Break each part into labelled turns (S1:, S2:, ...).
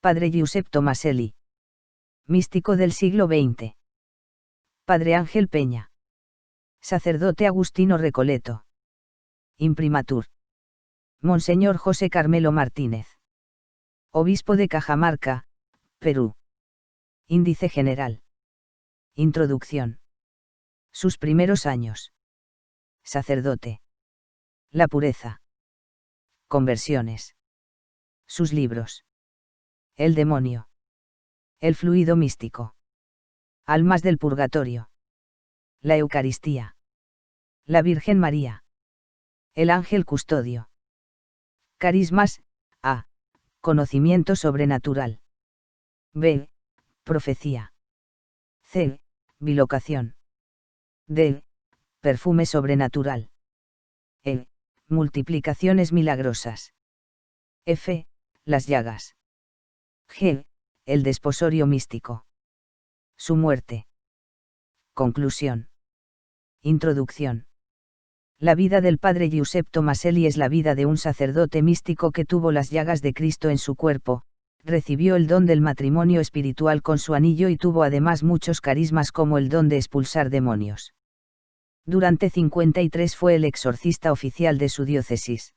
S1: Padre Giuseppe Tomaselli. Místico del siglo XX. Padre Ángel Peña. Sacerdote Agustino Recoleto. Imprimatur. Monseñor José Carmelo Martínez. Obispo de Cajamarca, Perú. Índice general. Introducción. Sus primeros años. Sacerdote. La pureza. Conversiones. Sus libros. El demonio. El fluido místico. Almas del purgatorio. La Eucaristía. La Virgen María. El ángel custodio. Carismas. A. Conocimiento sobrenatural. B. Profecía. C. Bilocación. D. Perfume sobrenatural. E. Multiplicaciones milagrosas. F. Las llagas. G. El desposorio místico. Su muerte. Conclusión. Introducción. La vida del padre Giuseppe Tomaselli es la vida de un sacerdote místico que tuvo las llagas de Cristo en su cuerpo, recibió el don del matrimonio espiritual con su anillo y tuvo además muchos carismas como el don de expulsar demonios. Durante 53 fue el exorcista oficial de su diócesis.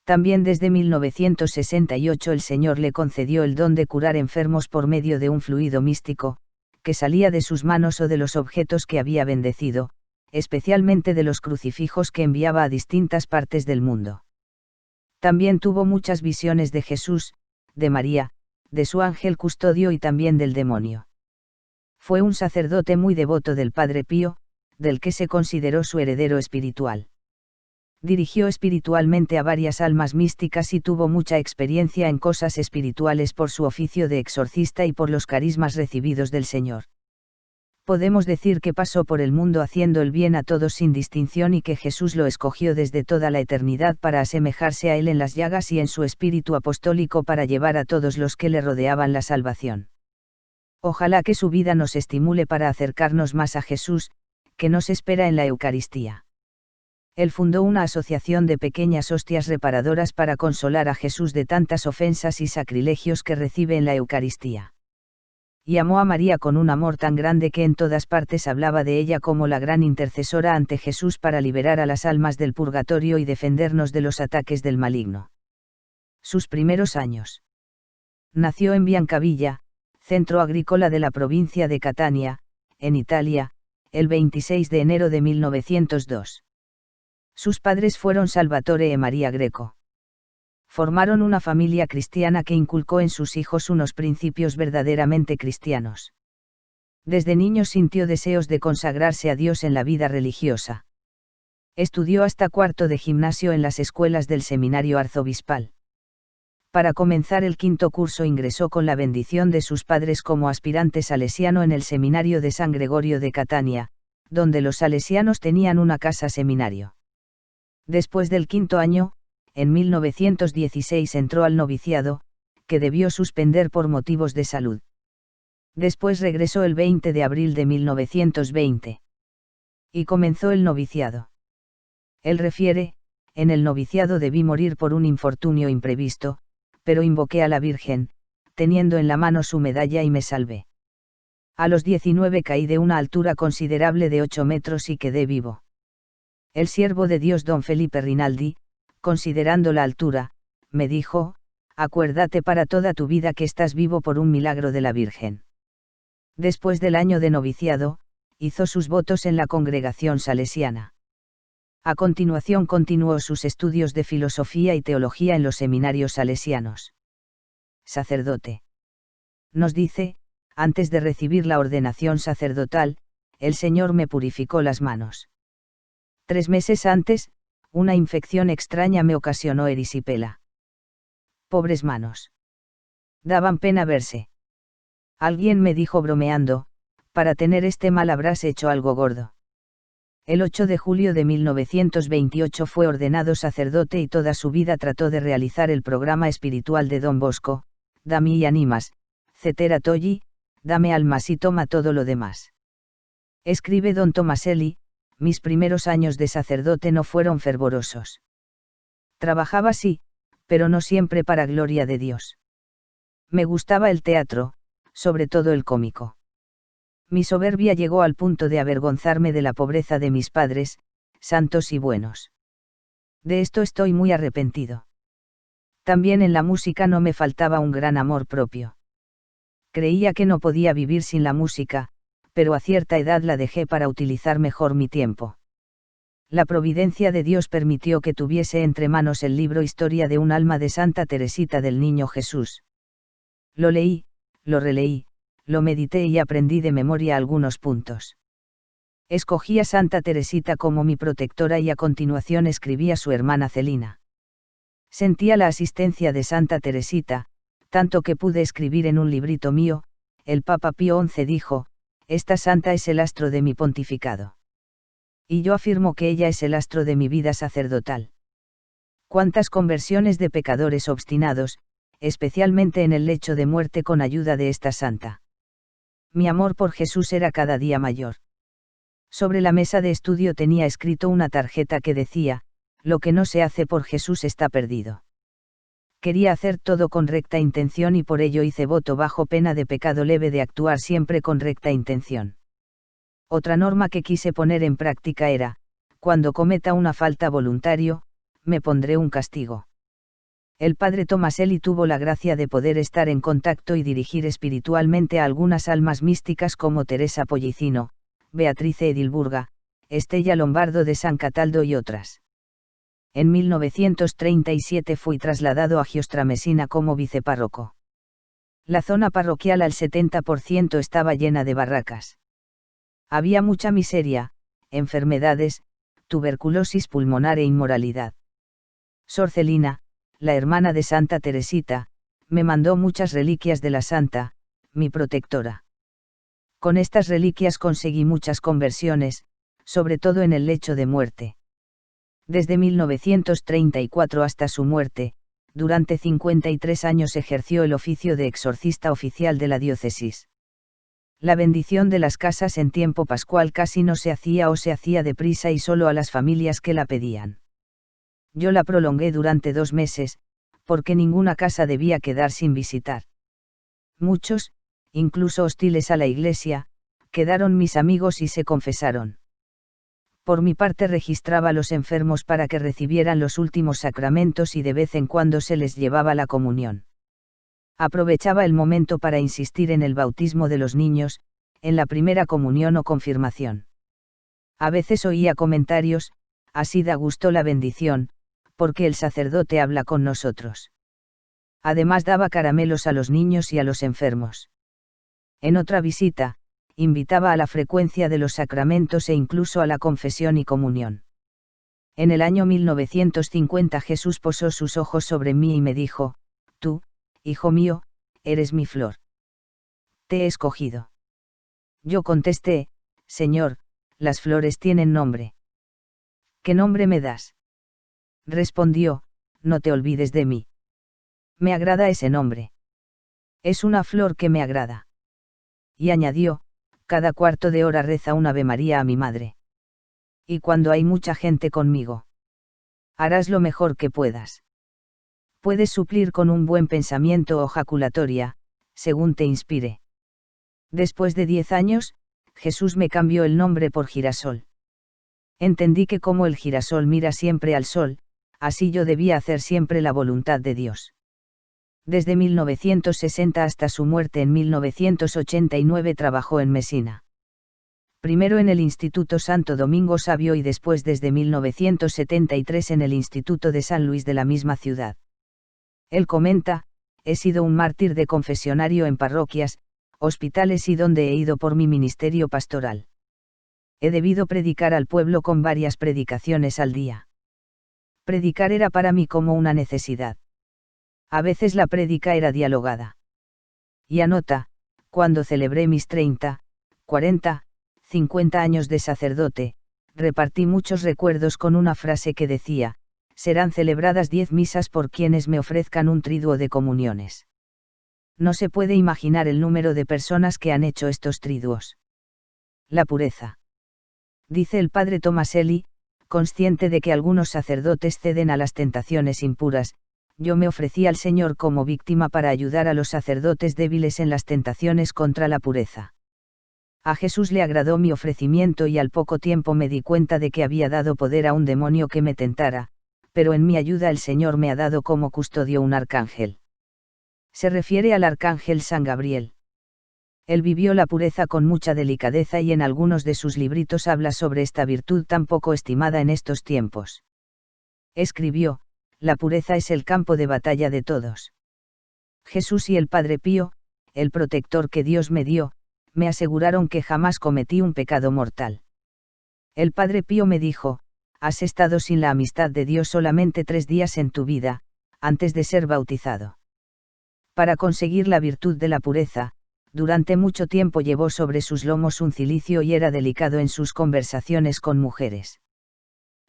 S1: También desde 1968 el Señor le concedió el don de curar enfermos por medio de un fluido místico, que salía de sus manos o de los objetos que había bendecido, especialmente de los crucifijos que enviaba a distintas partes del mundo. También tuvo muchas visiones de Jesús, de María, de su ángel custodio y también del demonio. Fue un sacerdote muy devoto del Padre Pío, del que se consideró su heredero espiritual. Dirigió espiritualmente a varias almas místicas y tuvo mucha experiencia en cosas espirituales por su oficio de exorcista y por los carismas recibidos del Señor. Podemos decir que pasó por el mundo haciendo el bien a todos sin distinción y que Jesús lo escogió desde toda la eternidad para asemejarse a él en las llagas y en su espíritu apostólico para llevar a todos los que le rodeaban la salvación. Ojalá que su vida nos estimule para acercarnos más a Jesús, que nos espera en la Eucaristía. Él fundó una asociación de pequeñas hostias reparadoras para consolar a Jesús de tantas ofensas y sacrilegios que recibe en la Eucaristía. Y amó a María con un amor tan grande que en todas partes hablaba de ella como la gran intercesora ante Jesús para liberar a las almas del purgatorio y defendernos de los ataques del maligno. Sus primeros años. Nació en Biancavilla, centro agrícola de la provincia de Catania, en Italia, el 26 de enero de 1902. Sus padres fueron Salvatore e María Greco. Formaron una familia cristiana que inculcó en sus hijos unos principios verdaderamente cristianos. Desde niño sintió deseos de consagrarse a Dios en la vida religiosa. Estudió hasta cuarto de gimnasio en las escuelas del seminario arzobispal. Para comenzar el quinto curso ingresó con la bendición de sus padres como aspirante salesiano en el seminario de San Gregorio de Catania, donde los salesianos tenían una casa seminario. Después del quinto año, en 1916 entró al noviciado, que debió suspender por motivos de salud. Después regresó el 20 de abril de 1920. Y comenzó el noviciado. Él refiere, en el noviciado debí morir por un infortunio imprevisto, pero invoqué a la Virgen, teniendo en la mano su medalla y me salvé. A los 19 caí de una altura considerable de 8 metros y quedé vivo. El siervo de Dios don Felipe Rinaldi, considerando la altura, me dijo, acuérdate para toda tu vida que estás vivo por un milagro de la Virgen. Después del año de noviciado, hizo sus votos en la congregación salesiana. A continuación continuó sus estudios de filosofía y teología en los seminarios salesianos. Sacerdote. Nos dice, antes de recibir la ordenación sacerdotal, el Señor me purificó las manos. 3 meses antes, una infección extraña me ocasionó erisipela. Pobres manos. Daban pena verse. Alguien me dijo bromeando, para tener este mal habrás hecho algo gordo. El 8 de julio de 1928 fue ordenado sacerdote y toda su vida trató de realizar el programa espiritual de Don Bosco, Dami y animas, cetera togli, dame almas y toma todo lo demás. Escribe don Tomaselli, mis primeros años de sacerdote no fueron fervorosos. Trabajaba sí, pero no siempre para gloria de Dios. Me gustaba el teatro, sobre todo el cómico. Mi soberbia llegó al punto de avergonzarme de la pobreza de mis padres, santos y buenos. De esto estoy muy arrepentido. También en la música no me faltaba un gran amor propio. Creía que no podía vivir sin la música, pero a cierta edad la dejé para utilizar mejor mi tiempo. La providencia de Dios permitió que tuviese entre manos el libro Historia de un alma de Santa Teresita del Niño Jesús. Lo leí, lo releí, lo medité y aprendí de memoria algunos puntos. Escogí a Santa Teresita como mi protectora y a continuación escribí a su hermana Celina. Sentía la asistencia de Santa Teresita, tanto que pude escribir en un librito mío, el Papa Pío XI dijo, esta santa es el astro de mi pontificado. Y yo afirmo que ella es el astro de mi vida sacerdotal. Cuántas conversiones de pecadores obstinados, especialmente en el lecho de muerte con ayuda de esta santa. Mi amor por Jesús era cada día mayor. Sobre la mesa de estudio tenía escrito una tarjeta que decía, lo que no se hace por Jesús está perdido. Quería hacer todo con recta intención y por ello hice voto bajo pena de pecado leve de actuar siempre con recta intención. Otra norma que quise poner en práctica era, cuando cometa una falta voluntario, me pondré un castigo. El padre Tomaselli tuvo la gracia de poder estar en contacto y dirigir espiritualmente a algunas almas místicas como Teresa Pollicino, Beatrice Edilburga, Estella Lombardo de San Cataldo y otras. En 1937 fui trasladado a Giostramesina como vicepárroco. La zona parroquial al 70% estaba llena de barracas. Había mucha miseria, enfermedades, tuberculosis pulmonar e inmoralidad. Sor Celina, la hermana de Santa Teresita, me mandó muchas reliquias de la santa, mi protectora. Con estas reliquias conseguí muchas conversiones, sobre todo en el lecho de muerte. Desde 1934 hasta su muerte, durante 53 años ejerció el oficio de exorcista oficial de la diócesis. La bendición de las casas en tiempo pascual casi no se hacía o se hacía deprisa y solo a las familias que la pedían. Yo la prolongué durante 2 meses, porque ninguna casa debía quedar sin visitar. Muchos, incluso hostiles a la iglesia, quedaron mis amigos y se confesaron. Por mi parte registraba a los enfermos para que recibieran los últimos sacramentos y de vez en cuando se les llevaba la comunión. Aprovechaba el momento para insistir en el bautismo de los niños, en la primera comunión o confirmación. A veces oía comentarios, así da gusto la bendición, porque el sacerdote habla con nosotros. Además daba caramelos a los niños y a los enfermos. En otra visita, invitaba a la frecuencia de los sacramentos e incluso a la confesión y comunión. En el año 1950 Jesús posó sus ojos sobre mí y me dijo, tú, hijo mío, eres mi flor. Te he escogido. Yo contesté, Señor, las flores tienen nombre. ¿Qué nombre me das? Respondió, no te olvides de mí. Me agrada ese nombre. Es una flor que me agrada. Y añadió, cada cuarto de hora reza un Ave María a mi madre. Y cuando hay mucha gente conmigo, harás lo mejor que puedas. Puedes suplir con un buen pensamiento o jaculatoria, según te inspire. Después de 10 años, Jesús me cambió el nombre por Girasol. Entendí que como el girasol mira siempre al sol, así yo debía hacer siempre la voluntad de Dios. Desde 1960 hasta su muerte en 1989 trabajó en Mesina. Primero en el Instituto Santo Domingo Savio y después desde 1973 en el Instituto de San Luis de la misma ciudad. Él comenta, he sido un mártir de confesionario en parroquias, hospitales y donde he ido por mi ministerio pastoral. He debido predicar al pueblo con varias predicaciones al día. Predicar era para mí como una necesidad. A veces la prédica era dialogada. Y anota, cuando celebré mis 30, 40, 50 años de sacerdote, repartí muchos recuerdos con una frase que decía, serán celebradas 10 misas por quienes me ofrezcan un triduo de comuniones. No se puede imaginar el número de personas que han hecho estos triduos. La pureza. Dice el padre Tomaselli, consciente de que algunos sacerdotes ceden a las tentaciones impuras, yo me ofrecí al Señor como víctima para ayudar a los sacerdotes débiles en las tentaciones contra la pureza. A Jesús le agradó mi ofrecimiento y al poco tiempo me di cuenta de que había dado poder a un demonio que me tentara, pero en mi ayuda el Señor me ha dado como custodio un arcángel. Se refiere al arcángel San Gabriel. Él vivió la pureza con mucha delicadeza y en algunos de sus libritos habla sobre esta virtud tan poco estimada en estos tiempos. Escribió: la pureza es el campo de batalla de todos. Jesús y el Padre Pío, el protector que Dios me dio, me aseguraron que jamás cometí un pecado mortal. El Padre Pío me dijo: has estado sin la amistad de Dios solamente 3 días en tu vida, antes de ser bautizado. Para conseguir la virtud de la pureza, durante mucho tiempo llevó sobre sus lomos un cilicio y era delicado en sus conversaciones con mujeres.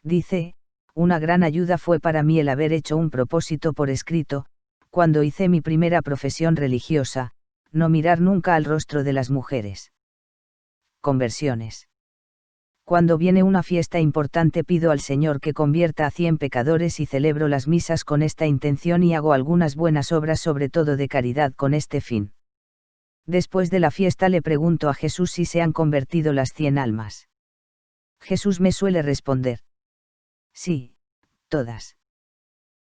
S1: Dice: una gran ayuda fue para mí el haber hecho un propósito por escrito, cuando hice mi primera profesión religiosa, no mirar nunca al rostro de las mujeres. Conversiones. Cuando viene una fiesta importante pido al Señor que convierta a 100 pecadores y celebro las misas con esta intención y hago algunas buenas obras sobre todo de caridad con este fin. Después de la fiesta le pregunto a Jesús si se han convertido las 100 almas. Jesús me suele responder: sí, todas.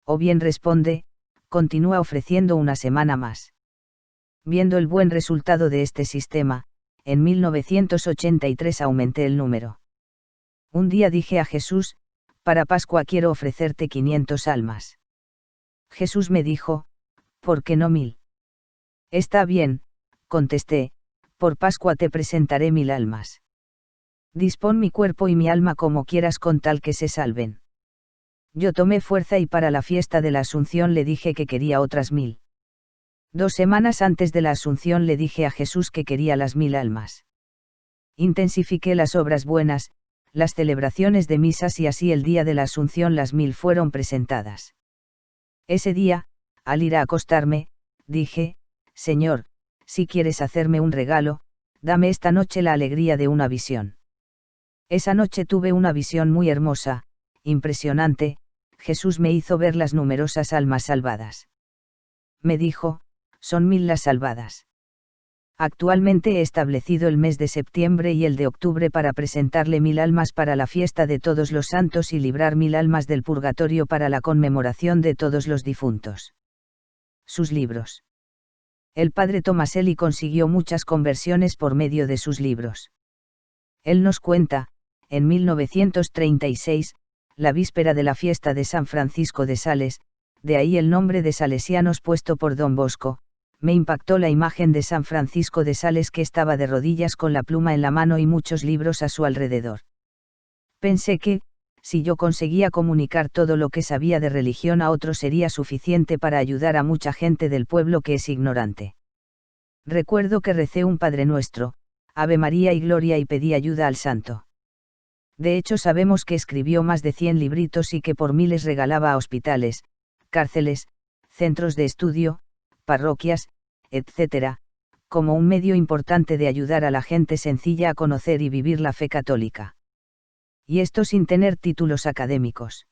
S1: O bien responde: continúa ofreciendo una semana más. Viendo el buen resultado de este sistema, en 1983 aumenté el número. Un día dije a Jesús: para Pascua quiero ofrecerte 500 almas. Jesús me dijo: ¿por qué no 1000? Está bien, contesté, por Pascua te presentaré 1000 almas. Dispón mi cuerpo y mi alma como quieras con tal que se salven. Yo tomé fuerza y para la fiesta de la Asunción le dije que quería otras 1000. 2 semanas antes de la Asunción le dije a Jesús que quería las 1000 almas. Intensifiqué las obras buenas, las celebraciones de misas y así el día de la Asunción las 1000 fueron presentadas. Ese día, al ir a acostarme, dije: Señor, si quieres hacerme un regalo, dame esta noche la alegría de una visión. Esa noche tuve una visión muy hermosa, impresionante. Jesús me hizo ver las numerosas almas salvadas. Me dijo: son 1000 las salvadas. Actualmente he establecido el mes de septiembre y el de octubre para presentarle 1000 almas para la fiesta de todos los santos y librar 1000 almas del purgatorio para la conmemoración de todos los difuntos. Sus libros. El padre Tomaselli consiguió muchas conversiones por medio de sus libros. Él nos cuenta: en 1936, la víspera de la fiesta de San Francisco de Sales, de ahí el nombre de salesianos puesto por Don Bosco, me impactó la imagen de San Francisco de Sales que estaba de rodillas con la pluma en la mano y muchos libros a su alrededor. Pensé que, si yo conseguía comunicar todo lo que sabía de religión a otros sería suficiente para ayudar a mucha gente del pueblo que es ignorante. Recuerdo que recé un Padre Nuestro, Ave María y Gloria y pedí ayuda al santo. De hecho sabemos que escribió más de 100 libritos y que por miles regalaba a hospitales, cárceles, centros de estudio, parroquias, etc., como un medio importante de ayudar a la gente sencilla a conocer y vivir la fe católica. Y esto sin tener títulos académicos.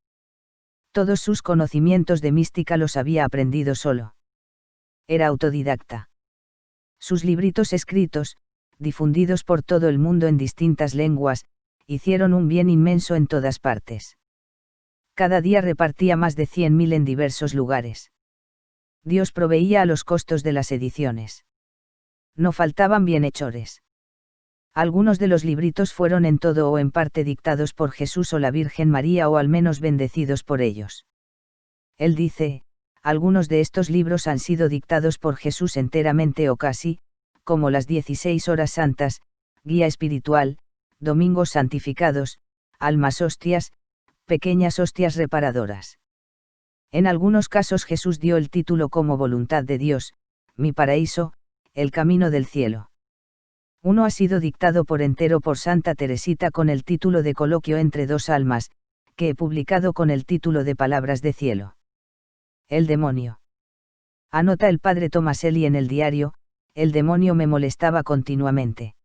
S1: Todos sus conocimientos de mística los había aprendido solo. Era autodidacta. Sus libritos escritos, difundidos por todo el mundo en distintas lenguas, hicieron un bien inmenso en todas partes. Cada día repartía más de 100.000 en diversos lugares. Dios proveía a los costos de las ediciones. No faltaban bienhechores. Algunos de los libritos fueron en todo o en parte dictados por Jesús o la Virgen María o al menos bendecidos por ellos. Él dice: algunos de estos libros han sido dictados por Jesús enteramente o casi, como las 16 horas santas, guía espiritual, domingos santificados, almas hostias, pequeñas hostias reparadoras. En algunos casos Jesús dio el título como voluntad de Dios, mi paraíso, el camino del cielo. Uno ha sido dictado por entero por Santa Teresita con el título de Coloquio entre dos almas, que he publicado con el título de Palabras de cielo. El demonio. Anota el padre Tomaselli en el diario: el demonio me molestaba continuamente.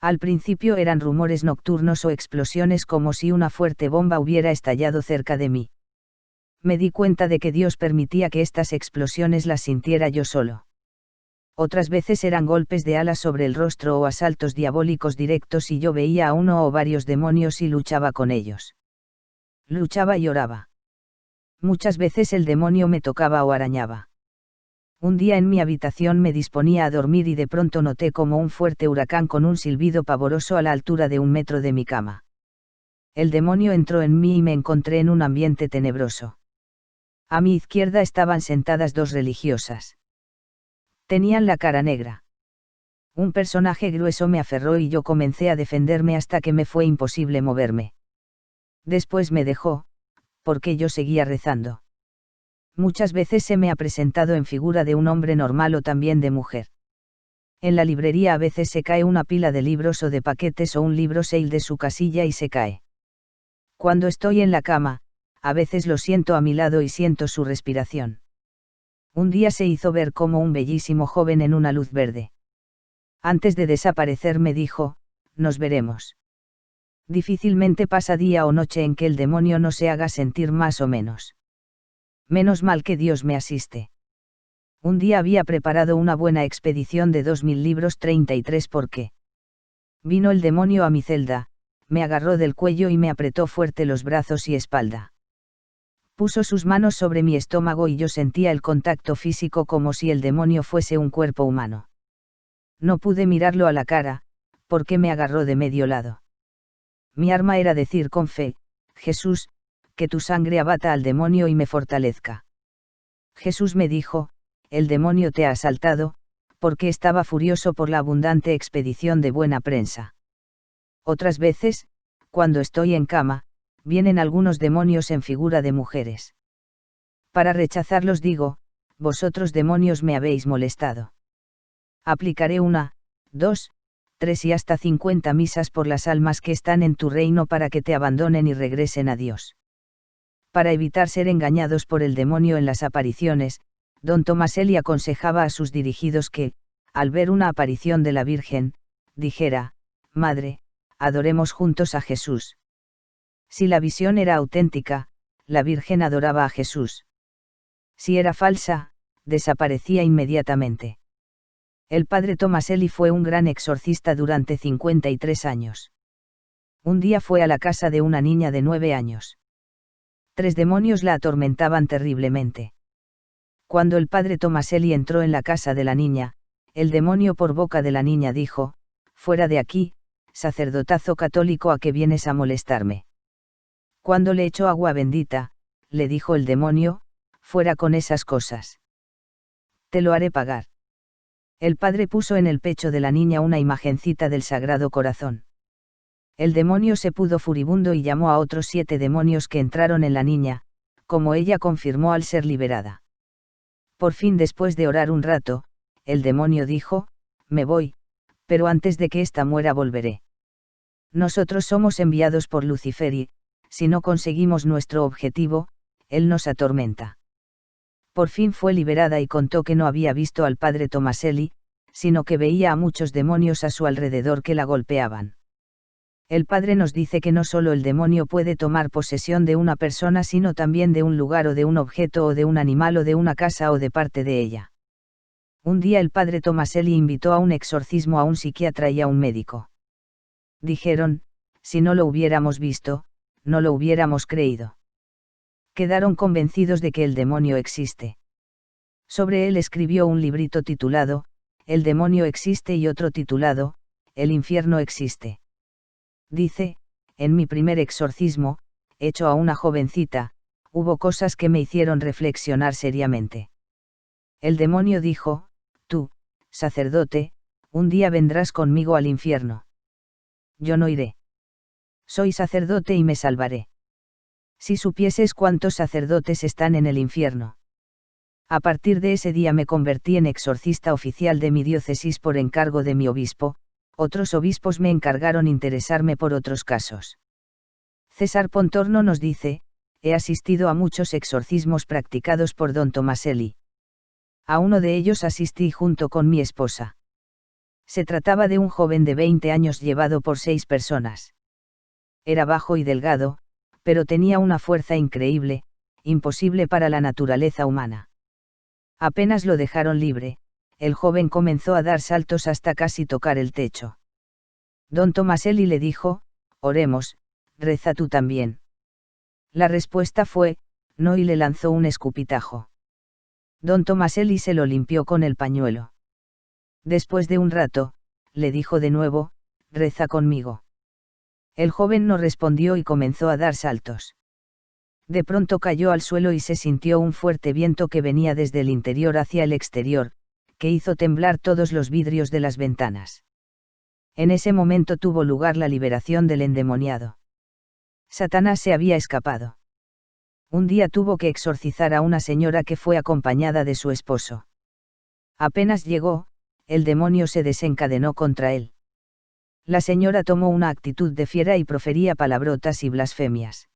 S1: Al principio eran rumores nocturnos o explosiones como si una fuerte bomba hubiera estallado cerca de mí. Me di cuenta de que Dios permitía que estas explosiones las sintiera yo solo. Otras veces eran golpes de alas sobre el rostro o asaltos diabólicos directos y yo veía a uno o varios demonios y luchaba con ellos. Luchaba y oraba. Muchas veces el demonio me tocaba o arañaba. Un día en mi habitación me disponía a dormir y de pronto noté como un fuerte huracán con un silbido pavoroso a la altura de 1 metro de mi cama. El demonio entró en mí y me encontré en un ambiente tenebroso. A mi izquierda estaban sentadas 2 religiosas. Tenían la cara negra. Un personaje grueso me aferró y yo comencé a defenderme hasta que me fue imposible moverme. Después me dejó, porque yo seguía rezando. Muchas veces se me ha presentado en figura de un hombre normal o también de mujer. En la librería a veces se cae una pila de libros o de paquetes o un libro sale de su casilla y se cae. Cuando estoy en la cama, a veces lo siento a mi lado y siento su respiración. Un día se hizo ver como un bellísimo joven en una luz verde. Antes de desaparecer me dijo, nos veremos. Difícilmente pasa día o noche en que el demonio no se haga sentir más o menos. Menos mal que Dios me asiste. Un día había preparado una buena expedición de 2000 libros 33 porque vino el demonio a mi celda, me agarró del cuello y me apretó fuerte los brazos y espalda. Puso sus manos sobre mi estómago y yo sentía el contacto físico como si el demonio fuese un cuerpo humano. No pude mirarlo a la cara, porque me agarró de medio lado. Mi arma era decir con fe, Jesús, que tu sangre abata al demonio y me fortalezca. Jesús me dijo, el demonio te ha asaltado, porque estaba furioso por la abundante expedición de buena prensa. Otras veces, cuando estoy en cama, vienen algunos demonios en figura de mujeres. Para rechazarlos digo, vosotros demonios me habéis molestado. Aplicaré 1, 2, 3 y hasta 50 misas por las almas que están en tu reino para que te abandonen y regresen a Dios. Para evitar ser engañados por el demonio en las apariciones, don Tomaselli aconsejaba a sus dirigidos que, al ver una aparición de la Virgen, dijera, Madre, adoremos juntos a Jesús. Si la visión era auténtica, la Virgen adoraba a Jesús. Si era falsa, desaparecía inmediatamente. El padre Tomaselli fue un gran exorcista durante 53 años. Un día fue a la casa de una niña de 9 años. 3 demonios la atormentaban terriblemente. Cuando el padre Tomaselli entró en la casa de la niña, el demonio por boca de la niña dijo, fuera de aquí, sacerdotazo católico, ¿a qué vienes a molestarme? Cuando le echó agua bendita, le dijo el demonio, fuera con esas cosas. Te lo haré pagar. El padre puso en el pecho de la niña una imagencita del Sagrado Corazón. El demonio se puso furibundo y llamó a otros 7 demonios que entraron en la niña, como ella confirmó al ser liberada. Por fin, después de orar un rato, el demonio dijo, me voy, pero antes de que ésta muera volveré. Nosotros somos enviados por Lucifer y, si no conseguimos nuestro objetivo, él nos atormenta. Por fin fue liberada y contó que no había visto al padre Tomaselli, sino que veía a muchos demonios a su alrededor que la golpeaban. El padre nos dice que no solo el demonio puede tomar posesión de una persona, sino también de un lugar o de un objeto o de un animal o de una casa o de parte de ella. Un día el padre Tomaselli invitó a un exorcismo a un psiquiatra y a un médico. Dijeron, si no lo hubiéramos visto, no lo hubiéramos creído. Quedaron convencidos de que el demonio existe. Sobre él escribió un librito titulado, El demonio existe, y otro titulado, El infierno existe. Dice, en mi primer exorcismo, hecho a una jovencita, hubo cosas que me hicieron reflexionar seriamente. El demonio dijo, tú, sacerdote, un día vendrás conmigo al infierno. Yo no iré. Soy sacerdote y me salvaré. Si supieses cuántos sacerdotes están en el infierno. A partir de ese día me convertí en exorcista oficial de mi diócesis por encargo de mi obispo. Otros obispos me encargaron interesarme por otros casos. César Pontorno nos dice, he asistido a muchos exorcismos practicados por don Tomaselli. A uno de ellos asistí junto con mi esposa. Se trataba de un joven de 20 años llevado por 6 personas. Era bajo y delgado, pero tenía una fuerza increíble, imposible para la naturaleza humana. Apenas lo dejaron libre, el joven comenzó a dar saltos hasta casi tocar el techo. Don Tomaselli le dijo: oremos, reza tú también. La respuesta fue: no, y le lanzó un escupitajo. Don Tomaselli se lo limpió con el pañuelo. Después de un rato, le dijo de nuevo: reza conmigo. El joven no respondió y comenzó a dar saltos. De pronto cayó al suelo y se sintió un fuerte viento que venía desde el interior hacia el exterior, que hizo temblar todos los vidrios de las ventanas. En ese momento tuvo lugar la liberación del endemoniado. Satanás se había escapado. Un día tuvo que exorcizar a una señora que fue acompañada de su esposo. Apenas llegó, el demonio se desencadenó contra él. La señora tomó una actitud de fiera y profería palabrotas y blasfemias.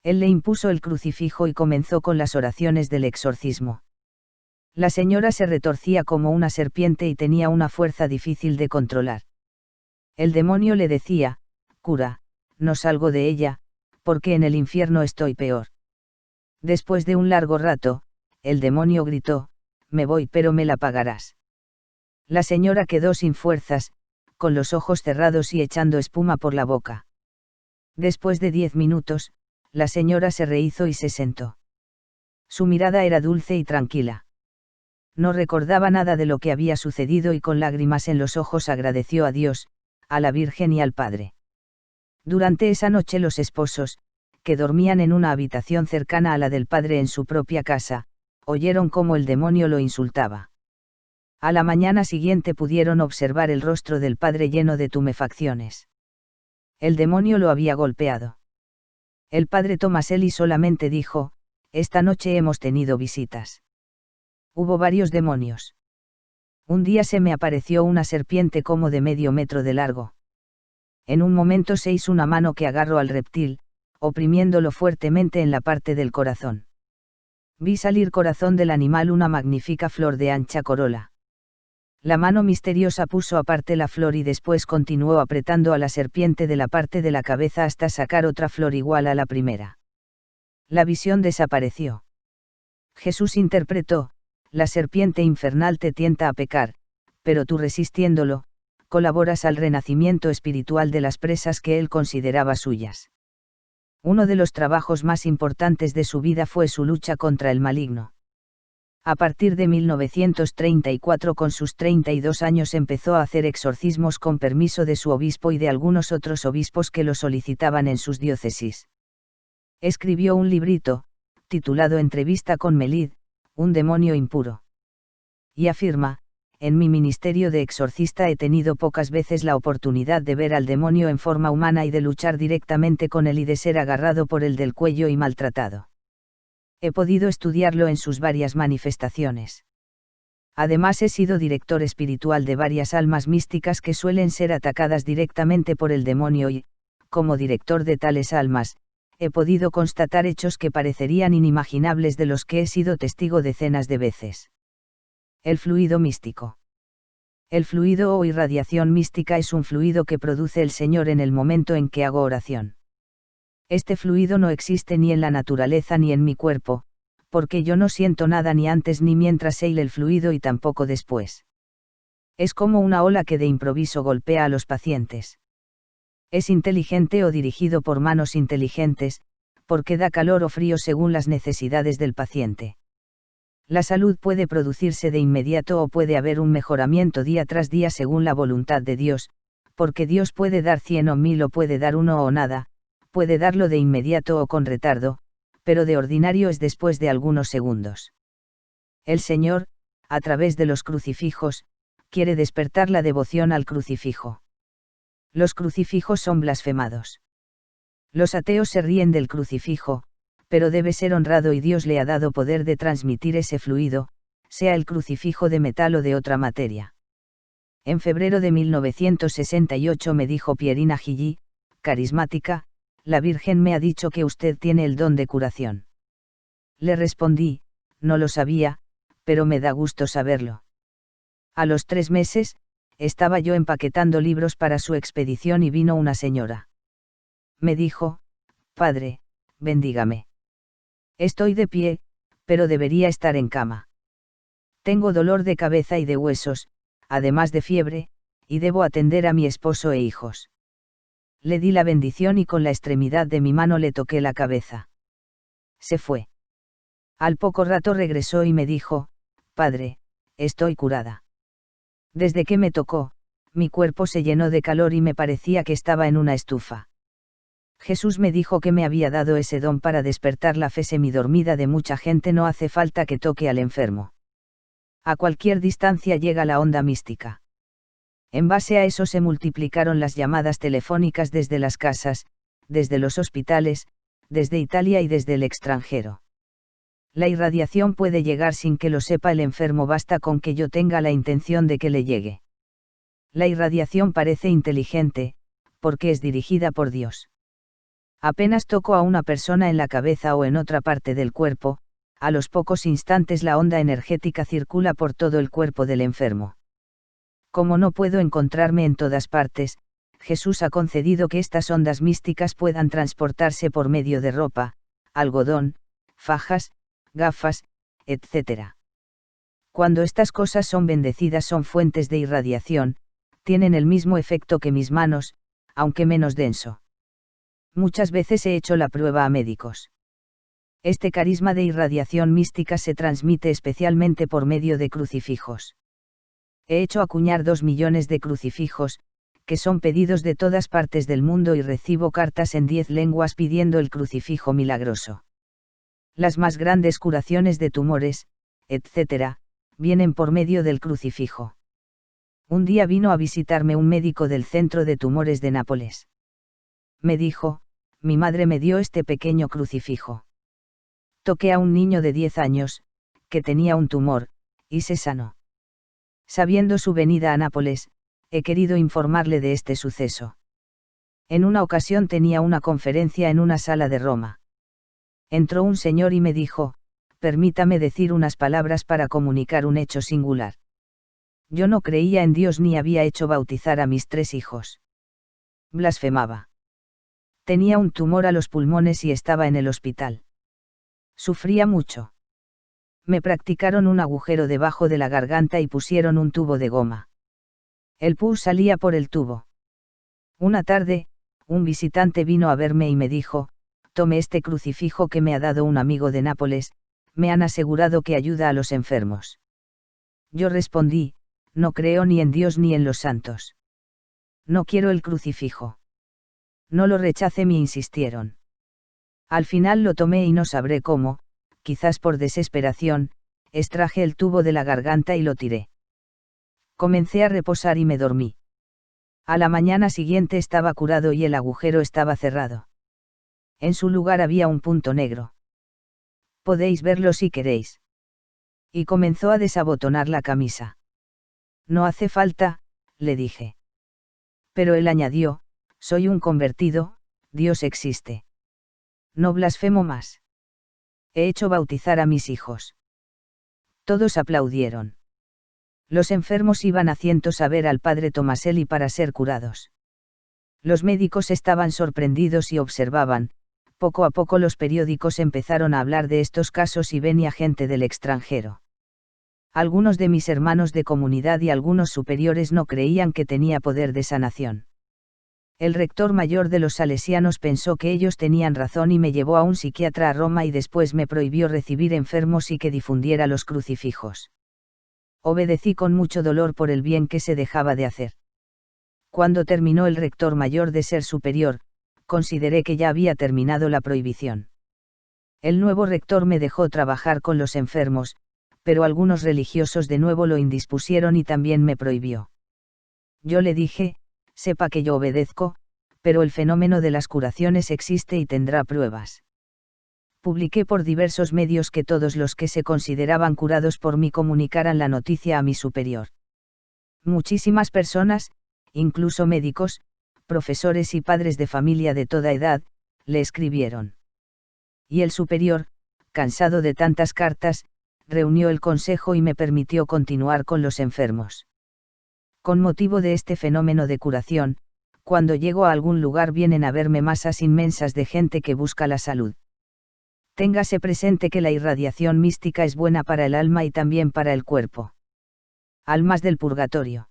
S1: Él le impuso el crucifijo y comenzó con las oraciones del exorcismo. La señora se retorcía como una serpiente y tenía una fuerza difícil de controlar. El demonio le decía: cura, no salgo de ella, porque en el infierno estoy peor. Después de un largo rato, el demonio gritó: me voy, pero me la pagarás. La señora quedó sin fuerzas, con los ojos cerrados y echando espuma por la boca. Después de 10 minutos, la señora se rehízo y se sentó. Su mirada era dulce y tranquila. No recordaba nada de lo que había sucedido y con lágrimas en los ojos agradeció a Dios, a la Virgen y al Padre. Durante esa noche los esposos, que dormían en una habitación cercana a la del padre en su propia casa, oyeron cómo el demonio lo insultaba. A la mañana siguiente pudieron observar el rostro del padre lleno de tumefacciones. El demonio lo había golpeado. El padre Tomaselli solamente dijo: esta noche hemos tenido visitas. Hubo varios demonios. Un día se me apareció una serpiente como de medio metro de largo. En un momento se hizo una mano que agarró al reptil, oprimiéndolo fuertemente en la parte del corazón. Vi salir corazón del animal una magnífica flor de ancha corola. La mano misteriosa puso aparte la flor y después continuó apretando a la serpiente de la parte de la cabeza hasta sacar otra flor igual a la primera. La visión desapareció. Jesús interpretó: la serpiente infernal te tienta a pecar, pero tú resistiéndolo, colaboras al renacimiento espiritual de las presas que él consideraba suyas. Uno de los trabajos más importantes de su vida fue su lucha contra el maligno. A partir de 1934, con sus 32 años, empezó a hacer exorcismos con permiso de su obispo y de algunos otros obispos que lo solicitaban en sus diócesis. Escribió un librito, titulado Entrevista con Melid, un demonio impuro. Y afirma: en mi ministerio de exorcista he tenido pocas veces la oportunidad de ver al demonio en forma humana y de luchar directamente con él y de ser agarrado por él del cuello y maltratado. He podido estudiarlo en sus varias manifestaciones. Además he sido director espiritual de varias almas místicas que suelen ser atacadas directamente por el demonio y, como director de tales almas, he podido constatar hechos que parecerían inimaginables de los que he sido testigo decenas de veces. El fluido místico. El fluido o irradiación mística es un fluido que produce el Señor en el momento en que hago oración. Este fluido no existe ni en la naturaleza ni en mi cuerpo, porque yo no siento nada ni antes ni mientras hile el fluido y tampoco después. Es como una ola que de improviso golpea a los pacientes. Es inteligente o dirigido por manos inteligentes, porque da calor o frío según las necesidades del paciente. La salud puede producirse de inmediato o puede haber un mejoramiento día tras día según la voluntad de Dios, porque Dios puede dar 100 o 1000 o puede dar uno o nada, puede darlo de inmediato o con retardo, pero de ordinario es después de algunos segundos. El Señor, a través de los crucifijos, quiere despertar la devoción al crucifijo. Los crucifijos son blasfemados. Los ateos se ríen del crucifijo, pero debe ser honrado y Dios le ha dado poder de transmitir ese fluido, sea el crucifijo de metal o de otra materia. En febrero de 1968 me dijo Pierina Gilly, carismática: la Virgen me ha dicho que usted tiene el don de curación. Le respondí: no lo sabía, pero me da gusto saberlo. A los 3 meses, estaba yo empaquetando libros para su expedición y vino una señora. Me dijo: padre, bendígame. Estoy de pie, pero debería estar en cama. Tengo dolor de cabeza y de huesos, además de fiebre, y debo atender a mi esposo e hijos. Le di la bendición y con la extremidad de mi mano le toqué la cabeza. Se fue. Al poco rato regresó y me dijo: Padre, estoy curada. Desde que me tocó, mi cuerpo se llenó de calor y me parecía que estaba en una estufa. Jesús me dijo que me había dado ese don para despertar la fe semidormida de mucha gente. No hace falta que toque al enfermo. A cualquier distancia llega la onda mística. En base a eso se multiplicaron las llamadas telefónicas desde las casas, desde los hospitales, desde Italia y desde el extranjero. La irradiación puede llegar sin que lo sepa el enfermo, basta con que yo tenga la intención de que le llegue. La irradiación parece inteligente, porque es dirigida por Dios. Apenas toco a una persona en la cabeza o en otra parte del cuerpo, a los pocos instantes la onda energética circula por todo el cuerpo del enfermo. Como no puedo encontrarme en todas partes, Jesús ha concedido que estas ondas místicas puedan transportarse por medio de ropa, algodón, fajas, gafas, etc. Cuando estas cosas son bendecidas son fuentes de irradiación, tienen el mismo efecto que mis manos, aunque menos denso. Muchas veces he hecho la prueba a médicos. Este carisma de irradiación mística se transmite especialmente por medio de crucifijos. He hecho acuñar 2 millones de crucifijos, que son pedidos de todas partes del mundo, y recibo cartas en 10 lenguas pidiendo el crucifijo milagroso. Las más grandes curaciones de tumores, etc., vienen por medio del crucifijo. Un día vino a visitarme un médico del Centro de Tumores de Nápoles. Me dijo: mi madre me dio este pequeño crucifijo. Toqué a un niño de 10 años, que tenía un tumor, y se sanó. Sabiendo su venida a Nápoles, he querido informarle de este suceso. En una ocasión tenía una conferencia en una sala de Roma. Entró un señor y me dijo: permítame decir unas palabras para comunicar un hecho singular. Yo no creía en Dios ni había hecho bautizar a mis 3 hijos. Blasfemaba. Tenía un tumor a los pulmones y estaba en el hospital. Sufría mucho. Me practicaron un agujero debajo de la garganta y pusieron un tubo de goma. El pus salía por el tubo. Una tarde, un visitante vino a verme y me dijo: tome este crucifijo que me ha dado un amigo de Nápoles, me han asegurado que ayuda a los enfermos. Yo respondí: no creo ni en Dios ni en los santos. No quiero el crucifijo. No lo rechace, me insistieron. Al final lo tomé y no sabré cómo, quizás por desesperación, extraje el tubo de la garganta y lo tiré. Comencé a reposar y me dormí. A la mañana siguiente estaba curado y el agujero estaba cerrado. En su lugar había un punto negro. Podéis verlo si queréis. Y comenzó a desabotonar la camisa. No hace falta, le dije. Pero él añadió: soy un convertido, Dios existe. No blasfemo más. He hecho bautizar a mis hijos. Todos aplaudieron. Los enfermos iban a cientos a ver al padre Tomaselli para ser curados. Los médicos estaban sorprendidos y observaban. Poco a poco los periódicos empezaron a hablar de estos casos y venía gente del extranjero. Algunos de mis hermanos de comunidad y algunos superiores no creían que tenía poder de sanación. El rector mayor de los salesianos pensó que ellos tenían razón y me llevó a un psiquiatra a Roma y después me prohibió recibir enfermos y que difundiera los crucifijos. Obedecí con mucho dolor por el bien que se dejaba de hacer. Cuando terminó el rector mayor de ser superior, consideré que ya había terminado la prohibición. El nuevo rector me dejó trabajar con los enfermos, pero algunos religiosos de nuevo lo indispusieron y también me prohibió. Yo le dije: sepa que yo obedezco, pero el fenómeno de las curaciones existe y tendrá pruebas. Publiqué por diversos medios que todos los que se consideraban curados por mí comunicaran la noticia a mi superior. Muchísimas personas, incluso médicos, profesores y padres de familia de toda edad, le escribieron. Y el superior, cansado de tantas cartas, reunió el consejo y me permitió continuar con los enfermos. Con motivo de este fenómeno de curación, cuando llego a algún lugar vienen a verme masas inmensas de gente que busca la salud. Téngase presente que la irradiación mística es buena para el alma y también para el cuerpo. Almas del purgatorio.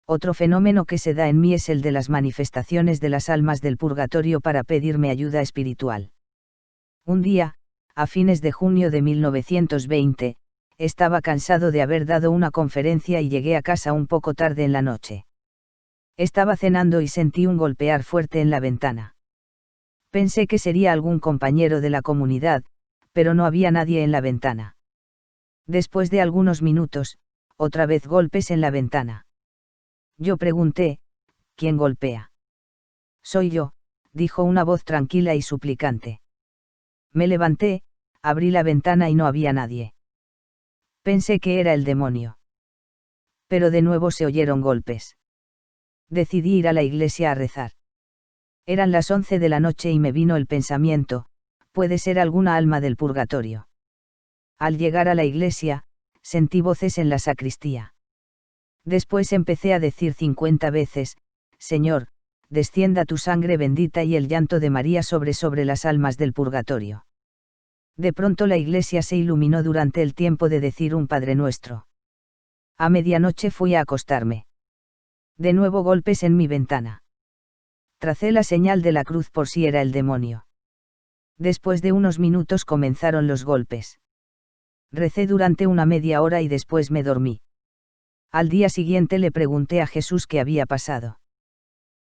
S1: Otro fenómeno que se da en mí es el de las manifestaciones de las almas del purgatorio para pedirme ayuda espiritual. Un día, a fines de junio de 1920, estaba cansado de haber dado una conferencia y llegué a casa un poco tarde en la noche. Estaba cenando y sentí un golpear fuerte en la ventana. Pensé que sería algún compañero de la comunidad, pero no había nadie en la ventana. Después de algunos minutos, otra vez golpes en la ventana. Yo pregunté, ¿quién golpea? Soy yo, dijo una voz tranquila y suplicante. Me levanté, abrí la ventana y no había nadie. Pensé que era el demonio. Pero de nuevo se oyeron golpes. Decidí ir a la iglesia a rezar. Eran las 11 de la noche y me vino el pensamiento, puede ser alguna alma del purgatorio. Al llegar a la iglesia, sentí voces en la sacristía. Después empecé a decir 50 veces, Señor, descienda tu sangre bendita y el llanto de María sobre las almas del purgatorio. De pronto la iglesia se iluminó durante el tiempo de decir un Padre Nuestro. A medianoche fui a acostarme. De nuevo golpes en mi ventana. Tracé la señal de la cruz por si era el demonio. Después de unos minutos comenzaron los golpes. Recé durante una media hora y después me dormí. Al día siguiente le pregunté a Jesús qué había pasado.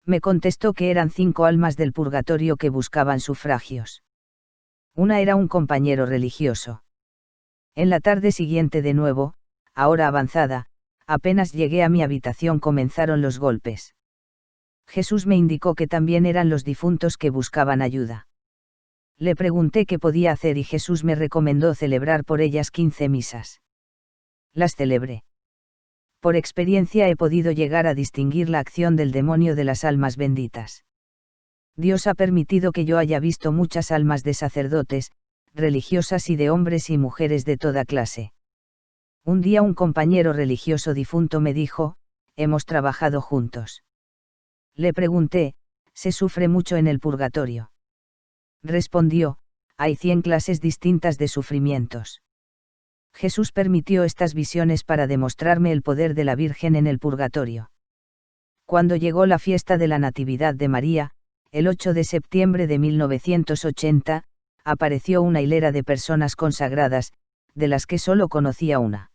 S1: Me contestó que eran 5 almas del purgatorio que buscaban sufragios. Una era un compañero religioso. En la tarde siguiente de nuevo, a hora avanzada, apenas llegué a mi habitación comenzaron los golpes. Jesús me indicó que también eran los difuntos que buscaban ayuda. Le pregunté qué podía hacer y Jesús me recomendó celebrar por ellas 15 misas. Las celebré. Por experiencia he podido llegar a distinguir la acción del demonio de las almas benditas. Dios ha permitido que yo haya visto muchas almas de sacerdotes, religiosas y de hombres y mujeres de toda clase. Un día un compañero religioso difunto me dijo, hemos trabajado juntos. Le pregunté, ¿se sufre mucho en el purgatorio? Respondió, hay 100 clases distintas de sufrimientos. Jesús permitió estas visiones para demostrarme el poder de la Virgen en el purgatorio. Cuando llegó la fiesta de la Natividad de María, el 8 de septiembre de 1980, apareció una hilera de personas consagradas, de las que solo conocía una.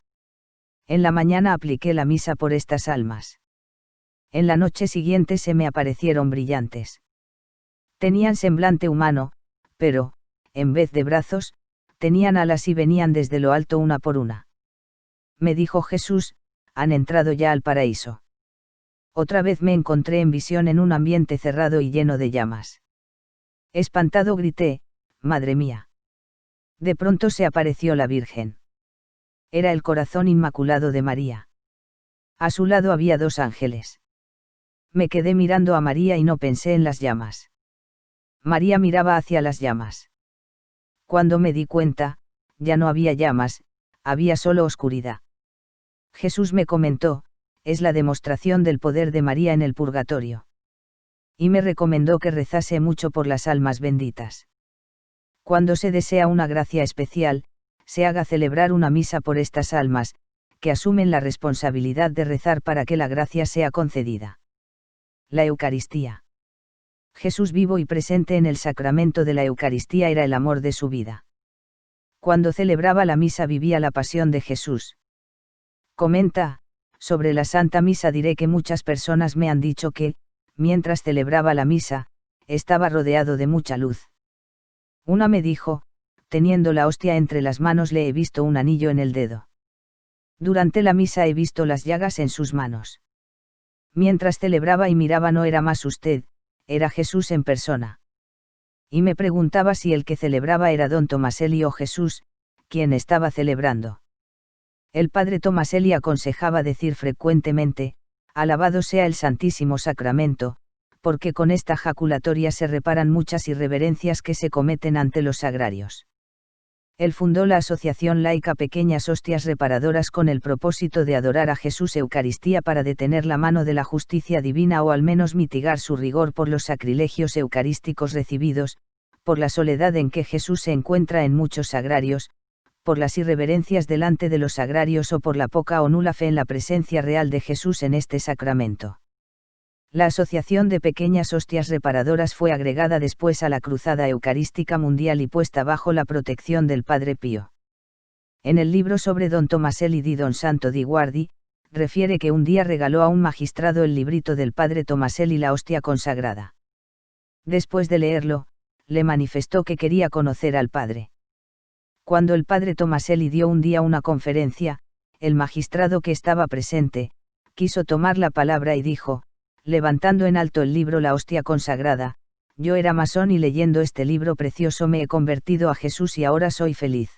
S1: En la mañana apliqué la misa por estas almas. En la noche siguiente se me aparecieron brillantes. Tenían semblante humano, pero, en vez de brazos, tenían alas y venían desde lo alto una por una. Me dijo Jesús, han entrado ya al paraíso. Otra vez me encontré en visión en un ambiente cerrado y lleno de llamas. Espantado grité, Madre mía. De pronto se apareció la Virgen. Era el corazón inmaculado de María. A su lado había 2 ángeles. Me quedé mirando a María y no pensé en las llamas. María miraba hacia las llamas. Cuando me di cuenta, ya no había llamas, había solo oscuridad. Jesús me comentó, es la demostración del poder de María en el purgatorio. Y me recomendó que rezase mucho por las almas benditas. Cuando se desea una gracia especial, se haga celebrar una misa por estas almas, que asumen la responsabilidad de rezar para que la gracia sea concedida. La Eucaristía. Jesús vivo y presente en el sacramento de la Eucaristía era el amor de su vida. Cuando celebraba la misa vivía la pasión de Jesús. Comenta, sobre la Santa Misa diré que muchas personas me han dicho que, mientras celebraba la misa, estaba rodeado de mucha luz. Una me dijo, teniendo la hostia entre las manos le he visto un anillo en el dedo. Durante la misa he visto las llagas en sus manos. Mientras celebraba y miraba no era más usted, era Jesús en persona. Y me preguntaba si el que celebraba era don Tomaselli o Jesús, quien estaba celebrando. El padre Tomaselli aconsejaba decir frecuentemente, alabado sea el Santísimo Sacramento, porque con esta jaculatoria se reparan muchas irreverencias que se cometen ante los sagrarios. Él fundó la asociación laica Pequeñas Hostias Reparadoras con el propósito de adorar a Jesús Eucaristía para detener la mano de la justicia divina o al menos mitigar su rigor por los sacrilegios eucarísticos recibidos, por la soledad en que Jesús se encuentra en muchos sagrarios, por las irreverencias delante de los sagrarios o por la poca o nula fe en la presencia real de Jesús en este sacramento. La Asociación de Pequeñas Hostias Reparadoras fue agregada después a la Cruzada Eucarística Mundial y puesta bajo la protección del Padre Pío. En el libro sobre don Tomaselli di don Santo di Guardi, refiere que un día regaló a un magistrado el librito del Padre Tomaselli, la hostia consagrada. Después de leerlo, le manifestó que quería conocer al Padre. Cuando el Padre Tomaselli dio un día una conferencia, el magistrado que estaba presente, quiso tomar la palabra y dijo, levantando en alto el libro La hostia consagrada: yo era masón y leyendo este libro precioso me he convertido a Jesús y ahora soy feliz.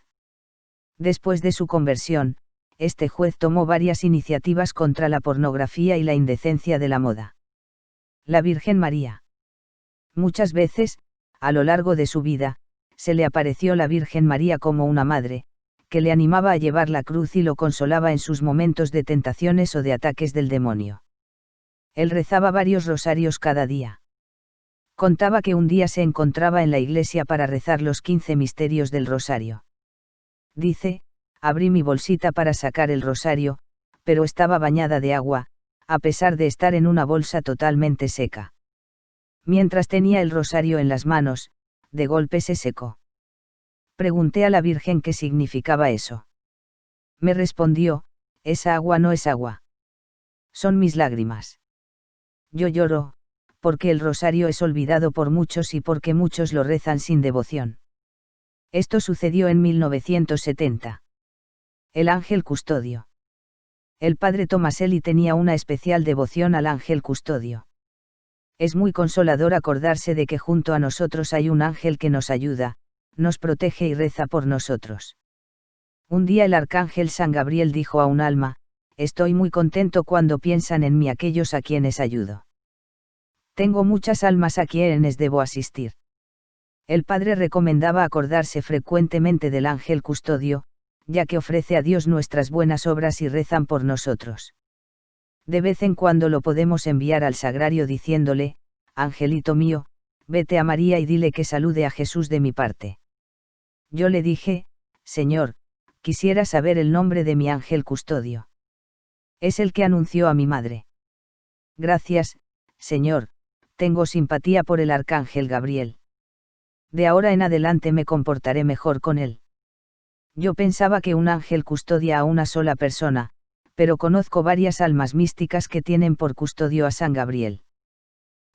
S1: Después de su conversión, este juez tomó varias iniciativas contra la pornografía y la indecencia de la moda. La Virgen María. Muchas veces, a lo largo de su vida, se le apareció la Virgen María como una madre, que le animaba a llevar la cruz y lo consolaba en sus momentos de tentaciones o de ataques del demonio. Él rezaba varios rosarios cada día. Contaba que un día se encontraba en la iglesia para rezar los 15 misterios del rosario. Dice, abrí mi bolsita para sacar el rosario, pero estaba bañada de agua, a pesar de estar en una bolsa totalmente seca. Mientras tenía el rosario en las manos, de golpe se secó. Pregunté a la Virgen qué significaba eso. Me respondió, esa agua no es agua. Son mis lágrimas. Yo lloro, porque el rosario es olvidado por muchos y porque muchos lo rezan sin devoción. Esto sucedió en 1970. El ángel custodio. El padre Tomaselli tenía una especial devoción al ángel custodio. Es muy consolador acordarse de que junto a nosotros hay un ángel que nos ayuda, nos protege y reza por nosotros. Un día el arcángel San Gabriel dijo a un alma: estoy muy contento cuando piensan en mí aquellos a quienes ayudo. Tengo muchas almas a quienes debo asistir. El padre recomendaba acordarse frecuentemente del ángel custodio, ya que ofrece a Dios nuestras buenas obras y rezan por nosotros. De vez en cuando lo podemos enviar al sagrario diciéndole: angelito mío, vete a María y dile que salude a Jesús de mi parte. Yo le dije: Señor, quisiera saber el nombre de mi ángel custodio. Es el que anunció a mi madre. Gracias, Señor, tengo simpatía por el arcángel Gabriel. De ahora en adelante me comportaré mejor con él. Yo pensaba que un ángel custodia a una sola persona, pero conozco varias almas místicas que tienen por custodio a San Gabriel.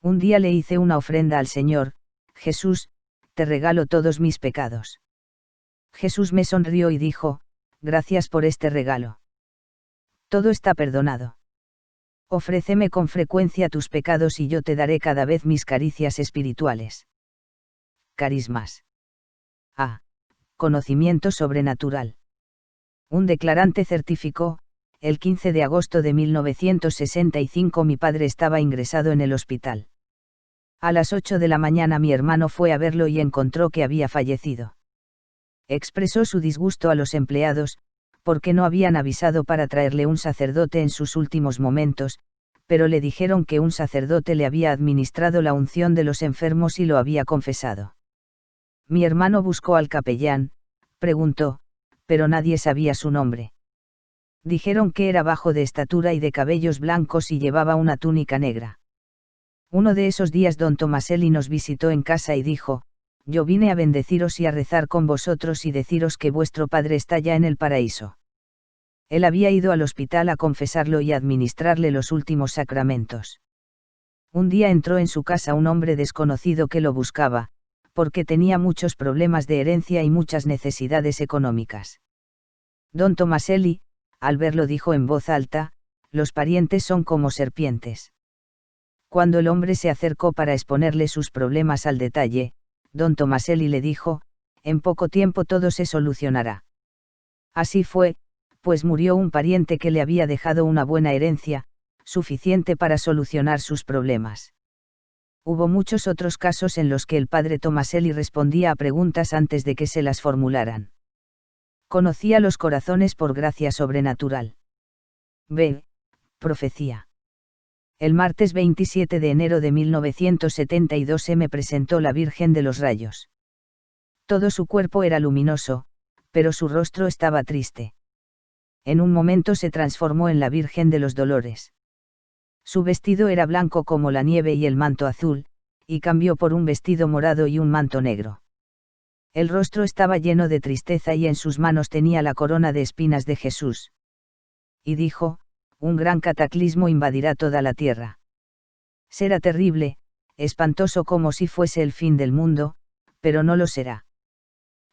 S1: Un día le hice una ofrenda al Señor: Jesús, te regalo todos mis pecados. Jesús me sonrió y dijo: gracias por este regalo. Todo está perdonado. Ofréceme con frecuencia tus pecados y yo te daré cada vez mis caricias espirituales. Carismas. A. Conocimiento sobrenatural. Un declarante certificó: el 15 de agosto de 1965 mi padre estaba ingresado en el hospital. A las 8 de la mañana mi hermano fue a verlo y encontró que había fallecido. Expresó su disgusto a los empleados, porque no habían avisado para traerle un sacerdote en sus últimos momentos, pero le dijeron que un sacerdote le había administrado la unción de los enfermos y lo había confesado. Mi hermano buscó al capellán, preguntó, pero nadie sabía su nombre. Dijeron que era bajo de estatura y de cabellos blancos y llevaba una túnica negra. Uno de esos días don Tomaselli nos visitó en casa y dijo: yo vine a bendeciros y a rezar con vosotros y deciros que vuestro padre está ya en el paraíso. Él había ido al hospital a confesarlo y a administrarle los últimos sacramentos. Un día entró en su casa un hombre desconocido que lo buscaba, porque tenía muchos problemas de herencia y muchas necesidades económicas. Don Tomaselli, al verlo, dijo en voz alta: los parientes son como serpientes. Cuando el hombre se acercó para exponerle sus problemas al detalle, don Tomaselli le dijo: en poco tiempo todo se solucionará. Así fue, pues murió un pariente que le había dejado una buena herencia, suficiente para solucionar sus problemas. Hubo muchos otros casos en los que el padre Tomaselli respondía a preguntas antes de que se las formularan. Conocía los corazones por gracia sobrenatural. B. Profecía. El martes 27 de enero de 1972 se me presentó la Virgen de los Rayos. Todo su cuerpo era luminoso, pero su rostro estaba triste. En un momento se transformó en la Virgen de los Dolores. Su vestido era blanco como la nieve y el manto azul, y cambió por un vestido morado y un manto negro. El rostro estaba lleno de tristeza y en sus manos tenía la corona de espinas de Jesús. Y dijo, un gran cataclismo invadirá toda la tierra. Será terrible, espantoso como si fuese el fin del mundo, pero no lo será.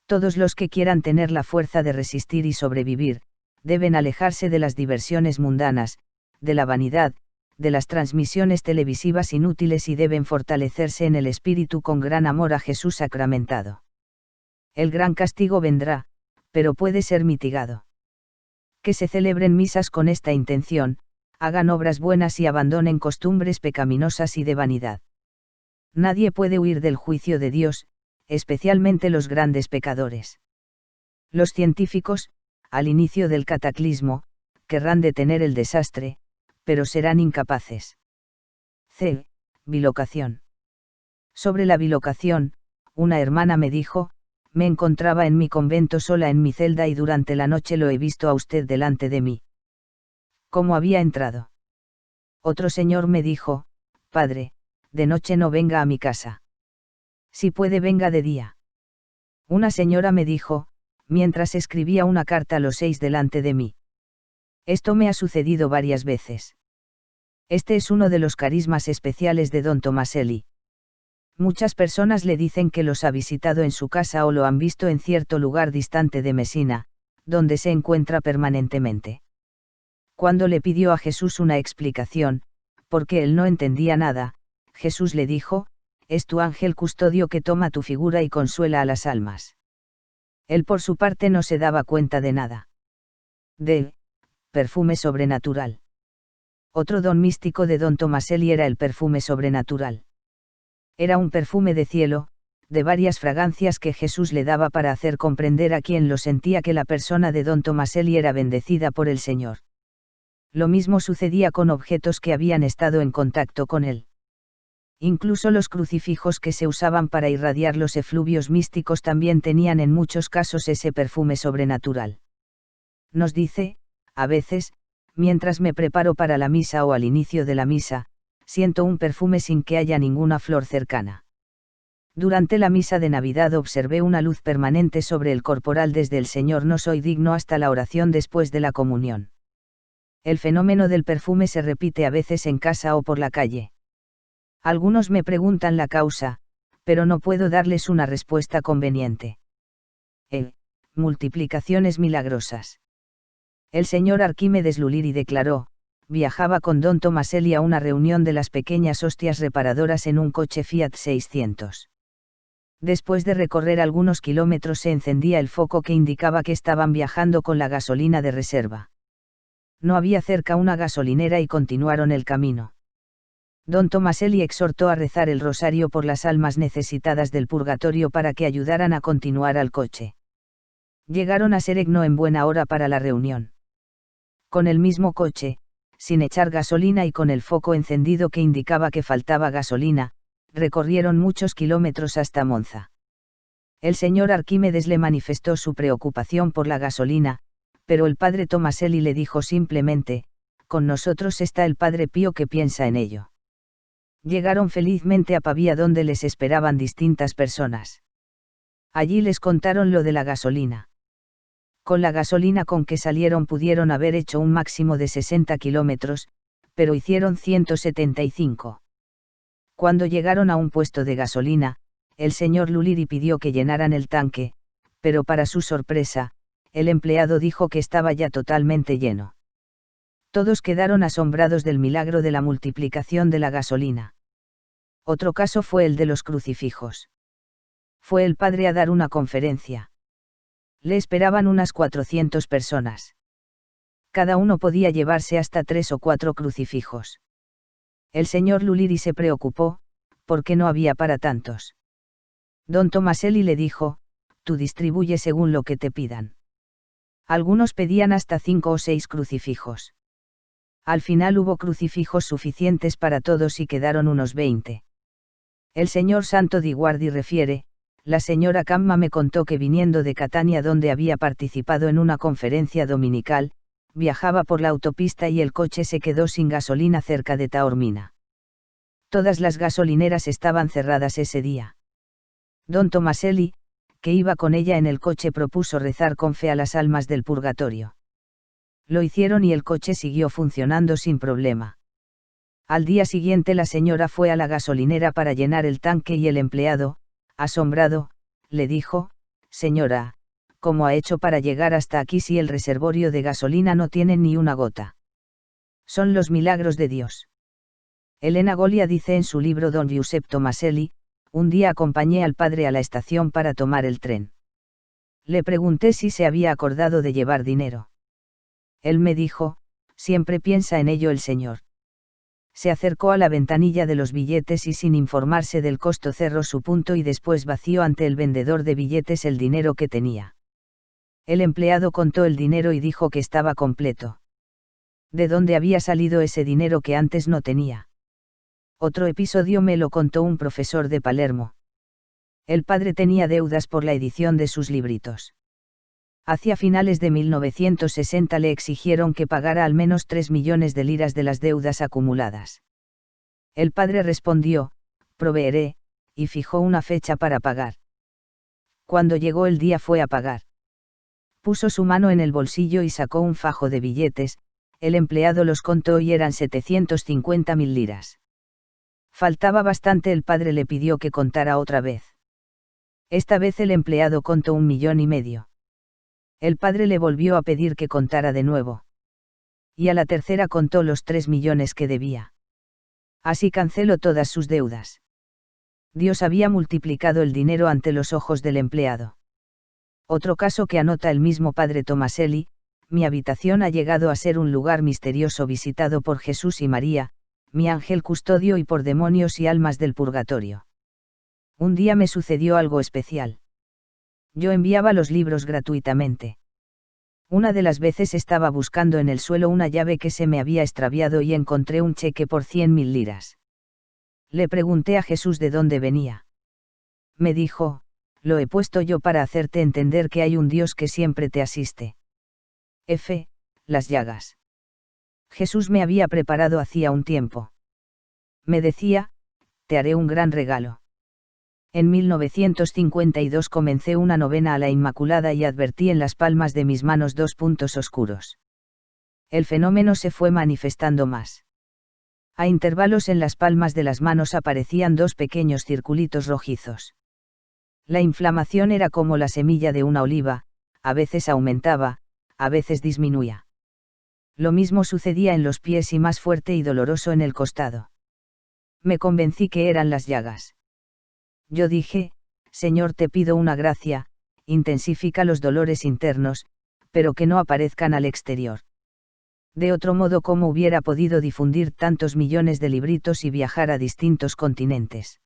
S1: Todos los que quieran tener la fuerza de resistir y sobrevivir, deben alejarse de las diversiones mundanas, de la vanidad, de las transmisiones televisivas inútiles y deben fortalecerse en el espíritu con gran amor a Jesús sacramentado. El gran castigo vendrá, pero puede ser mitigado. Que se celebren misas con esta intención, hagan obras buenas y abandonen costumbres pecaminosas y de vanidad. Nadie puede huir del juicio de Dios, especialmente los grandes pecadores. Los científicos, al inicio del cataclismo, querrán detener el desastre, pero serán incapaces. C. Bilocación. Sobre la bilocación, una hermana me dijo, me encontraba en mi convento sola en mi celda y durante la noche lo he visto a usted delante de mí. ¿Cómo había entrado? Otro señor me dijo, padre, de noche no venga a mi casa. Si puede venga de día. Una señora me dijo, mientras escribía una carta a los 6 delante de mí. Esto me ha sucedido varias veces. Este es uno de los carismas especiales de don Tomaselli. Muchas personas le dicen que los ha visitado en su casa o lo han visto en cierto lugar distante de Mesina, donde se encuentra permanentemente. Cuando le pidió a Jesús una explicación, porque él no entendía nada, Jesús le dijo, es tu ángel custodio que toma tu figura y consuela a las almas. Él por su parte no se daba cuenta de nada. D. Perfume sobrenatural. Otro don místico de don Tomaselli era el perfume sobrenatural. Era un perfume de cielo, de varias fragancias que Jesús le daba para hacer comprender a quien lo sentía que la persona de don Tomaselli era bendecida por el Señor. Lo mismo sucedía con objetos que habían estado en contacto con él. Incluso los crucifijos que se usaban para irradiar los efluvios místicos también tenían en muchos casos ese perfume sobrenatural. Nos dice, a veces, mientras me preparo para la misa o al inicio de la misa, siento un perfume sin que haya ninguna flor cercana. Durante la misa de Navidad observé una luz permanente sobre el corporal desde el Señor no soy digno hasta la oración después de la comunión. El fenómeno del perfume se repite a veces en casa o por la calle. Algunos me preguntan la causa, pero no puedo darles una respuesta conveniente. Multiplicaciones milagrosas. El señor Arquímedes Luliri declaró, viajaba con don Tomaselli a una reunión de las pequeñas hostias reparadoras en un coche Fiat 600. Después de recorrer algunos kilómetros se encendía el foco que indicaba que estaban viajando con la gasolina de reserva. No había cerca una gasolinera y continuaron el camino. Don Tomaselli exhortó a rezar el rosario por las almas necesitadas del purgatorio para que ayudaran a continuar al coche. Llegaron a Seregno en buena hora para la reunión. Con el mismo coche, sin echar gasolina y con el foco encendido que indicaba que faltaba gasolina, recorrieron muchos kilómetros hasta Monza. El señor Arquímedes le manifestó su preocupación por la gasolina, pero el padre Tomaselli le dijo simplemente, con nosotros está el padre Pío que piensa en ello. Llegaron felizmente a Pavía donde les esperaban distintas personas. Allí les contaron lo de la gasolina. Con la gasolina con que salieron pudieron haber hecho un máximo de 60 kilómetros, pero hicieron 175. Cuando llegaron a un puesto de gasolina, el señor Luliri pidió que llenaran el tanque, pero para su sorpresa, el empleado dijo que estaba ya totalmente lleno. Todos quedaron asombrados del milagro de la multiplicación de la gasolina. Otro caso fue el de los crucifijos. Fue el padre a dar una conferencia. Le esperaban unas 400 personas. Cada uno podía llevarse hasta 3 o 4 crucifijos. El señor Luliri se preocupó, porque no había para tantos. Don Tomaselli le dijo, tú distribuye según lo que te pidan. Algunos pedían hasta 5 o 6 crucifijos. Al final hubo crucifijos suficientes para todos y quedaron unos 20. El señor Santo di Guardi refiere, la señora Camma me contó que viniendo de Catania, donde había participado en una conferencia dominical, viajaba por la autopista y el coche se quedó sin gasolina cerca de Taormina. Todas las gasolineras estaban cerradas ese día. Don Tomaselli, que iba con ella en el coche, propuso rezar con fe a las almas del purgatorio. Lo hicieron y el coche siguió funcionando sin problema. Al día siguiente la señora fue a la gasolinera para llenar el tanque y el empleado, asombrado, le dijo: «Señora, ¿cómo ha hecho para llegar hasta aquí si el reservorio de gasolina no tiene ni una gota?» Son los milagros de Dios. Elena Golia dice en su libro Don Giuseppe Tomaselli: «Un día acompañé al padre a la estación para tomar el tren. Le pregunté si se había acordado de llevar dinero. Él me dijo: siempre piensa en ello el Señor». Se acercó a la ventanilla de los billetes y sin informarse del costo cerró su punto y después vació ante el vendedor de billetes el dinero que tenía. El empleado contó el dinero y dijo que estaba completo. ¿De dónde había salido ese dinero que antes no tenía? Otro episodio me lo contó un profesor de Palermo. El padre tenía deudas por la edición de sus libritos. Hacia finales de 1960 le exigieron que pagara al menos 3 millones de liras de las deudas acumuladas. El padre respondió: «Proveeré», y fijó una fecha para pagar. Cuando llegó el día fue a pagar. Puso su mano en el bolsillo y sacó un fajo de billetes, el empleado los contó y eran 750.000 liras. Faltaba bastante, el padre le pidió que contara otra vez. Esta vez el empleado contó 1,5 millones. El padre le volvió a pedir que contara de nuevo. Y a la tercera contó los 3 millones que debía. Así canceló todas sus deudas. Dios había multiplicado el dinero ante los ojos del empleado. Otro caso que anota el mismo padre Tomaselli: mi habitación ha llegado a ser un lugar misterioso visitado por Jesús y María, mi ángel custodio, y por demonios y almas del purgatorio. Un día me sucedió algo especial. Yo enviaba los libros gratuitamente. Una de las veces estaba buscando en el suelo una llave que se me había extraviado y encontré un cheque por 100.000 liras. Le pregunté a Jesús de dónde venía. Me dijo: «Lo he puesto yo para hacerte entender que hay un Dios que siempre te asiste». Las llagas. Jesús me había preparado hacía un tiempo. Me decía: «Te haré un gran regalo». En 1952 comencé una novena a la Inmaculada y advertí en las palmas de mis manos 2 puntos oscuros. El fenómeno se fue manifestando más. A intervalos en las palmas de las manos aparecían 2 pequeños circulitos rojizos. La inflamación era como la semilla de una oliva, a veces aumentaba, a veces disminuía. Lo mismo sucedía en los pies y más fuerte y doloroso en el costado. Me convencí que eran las llagas. Yo dije: «Señor, te pido una gracia, intensifica los dolores internos, pero que no aparezcan al exterior». De otro modo, ¿cómo hubiera podido difundir tantos millones de libritos y viajar a distintos continentes?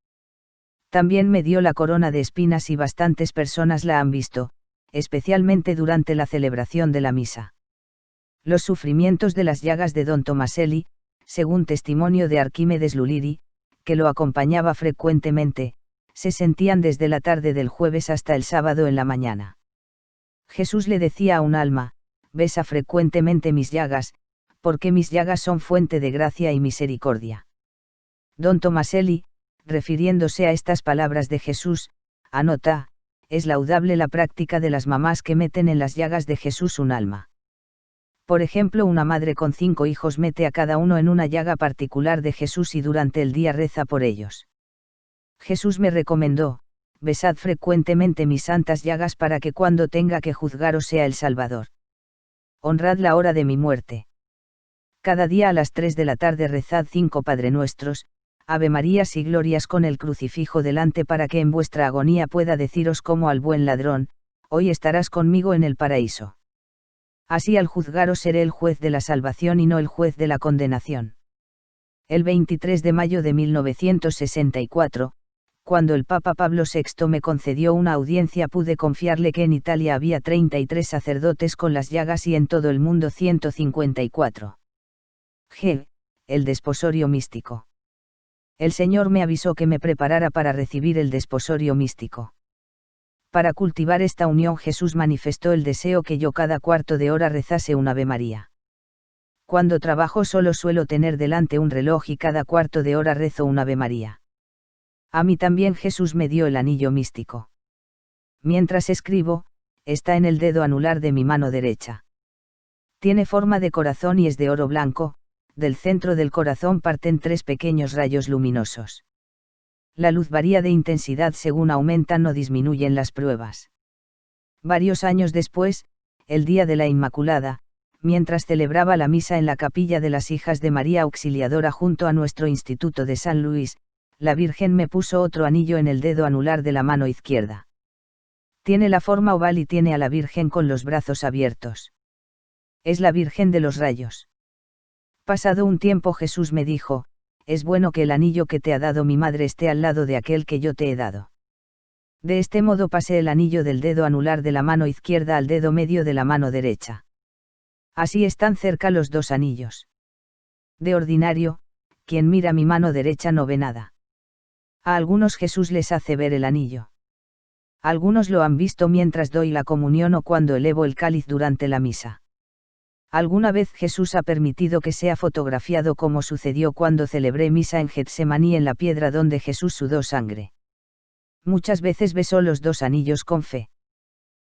S1: También me dio la corona de espinas y bastantes personas la han visto, especialmente durante la celebración de la misa. Los sufrimientos de las llagas de Don Tomaselli, según testimonio de Arquímedes Luliri, que lo acompañaba frecuentemente, se sentían desde la tarde del jueves hasta el sábado en la mañana. Jesús le decía a un alma: «Besa frecuentemente mis llagas, porque mis llagas son fuente de gracia y misericordia». Don Tomaselli, refiriéndose a estas palabras de Jesús, anota: «Es laudable la práctica de las mamás que meten en las llagas de Jesús un alma». Por ejemplo, una madre con 5 hijos mete a cada uno en una llaga particular de Jesús y durante el día reza por ellos. Jesús me recomendó: «Besad frecuentemente mis santas llagas para que cuando tenga que juzgaros sea el Salvador. Honrad la hora de mi muerte. Cada día a las 3 de la tarde rezad 5 Padre Nuestros, Ave Marías y Glorias con el crucifijo delante para que en vuestra agonía pueda deciros como al buen ladrón: hoy estarás conmigo en el paraíso. Así al juzgaros seré el juez de la salvación y no el juez de la condenación». El 23 de mayo de 1964, cuando el Papa Pablo VI me concedió una audiencia, pude confiarle que en Italia había 33 sacerdotes con las llagas y en todo el mundo 154. El desposorio místico. El Señor me avisó que me preparara para recibir el desposorio místico. Para cultivar esta unión Jesús manifestó el deseo que yo cada cuarto de hora rezase un Ave María. Cuando trabajo solo suelo tener delante un reloj y cada cuarto de hora rezo un Ave María. A mí también Jesús me dio el anillo místico. Mientras escribo, está en el dedo anular de mi mano derecha. Tiene forma de corazón y es de oro blanco, del centro del corazón parten 3 pequeños rayos luminosos. La luz varía de intensidad según aumentan o disminuyen las pruebas. Varios años después, el día de la Inmaculada, mientras celebraba la misa en la capilla de las Hijas de María Auxiliadora junto a nuestro Instituto de San Luis, la Virgen me puso otro anillo en el dedo anular de la mano izquierda. Tiene la forma oval y tiene a la Virgen con los brazos abiertos. Es la Virgen de los Rayos. Pasado un tiempo Jesús me dijo, es bueno que el anillo que te ha dado mi madre esté al lado de aquel que yo te he dado. De este modo pasé el anillo del dedo anular de la mano izquierda al dedo medio de la mano derecha. Así están cerca los 2 anillos. De ordinario, quien mira mi mano derecha no ve nada. A algunos Jesús les hace ver el anillo. Algunos lo han visto mientras doy la comunión o cuando elevo el cáliz durante la misa. Alguna vez Jesús ha permitido que sea fotografiado como sucedió cuando celebré misa en Getsemaní en la piedra donde Jesús sudó sangre. Muchas veces besó los 2 anillos con fe.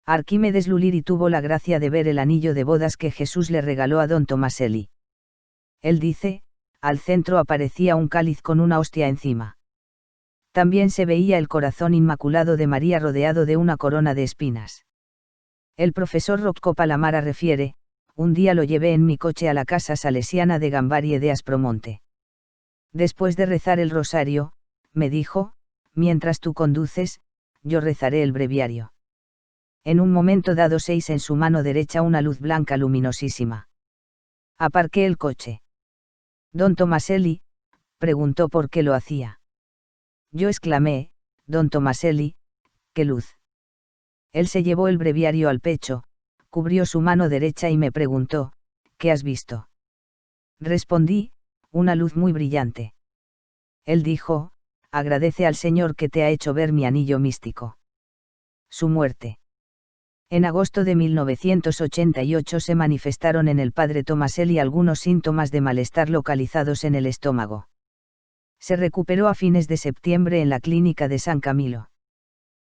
S1: Arquímedes Luliri tuvo la gracia de ver el anillo de bodas que Jesús le regaló a don Tomaselli. Él dice, al centro aparecía un cáliz con una hostia encima. También se veía el corazón inmaculado de María rodeado de una corona de espinas. El profesor Rocco Palamara refiere, un día lo llevé en mi coche a la casa salesiana de Gambarie de Aspromonte. Después de rezar el rosario, me dijo, mientras tú conduces, yo rezaré el breviario. En un momento dado 6 en su mano derecha una luz blanca luminosísima. Aparqué el coche. Don Tomaselli, preguntó por qué lo hacía. Yo exclamé, don Tomaselli, ¿qué luz? Él se llevó el breviario al pecho, cubrió su mano derecha y me preguntó, ¿qué has visto? Respondí, una luz muy brillante. Él dijo, agradece al Señor que te ha hecho ver mi anillo místico. Su muerte. En agosto de 1988 se manifestaron en el padre Tomaselli algunos síntomas de malestar localizados en el estómago. Se recuperó a fines de septiembre en la clínica de San Camilo.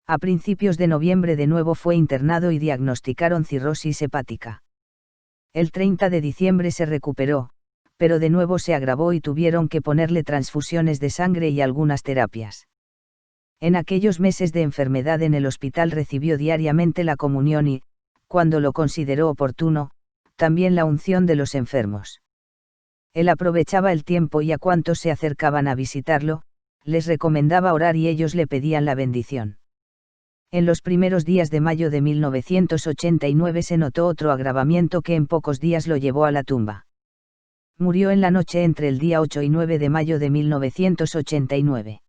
S1: A principios de noviembre de nuevo fue internado y diagnosticaron cirrosis hepática. El 30 de diciembre se recuperó, pero de nuevo se agravó y tuvieron que ponerle transfusiones de sangre y algunas terapias. En aquellos meses de enfermedad en el hospital recibió diariamente la comunión y, cuando lo consideró oportuno, también la unción de los enfermos. Él aprovechaba el tiempo y a cuantos se acercaban a visitarlo, les recomendaba orar y ellos le pedían la bendición. En los primeros días de mayo de 1989 se notó otro agravamiento que en pocos días lo llevó a la tumba. Murió en la noche entre el día 8 y 9 de mayo de 1989.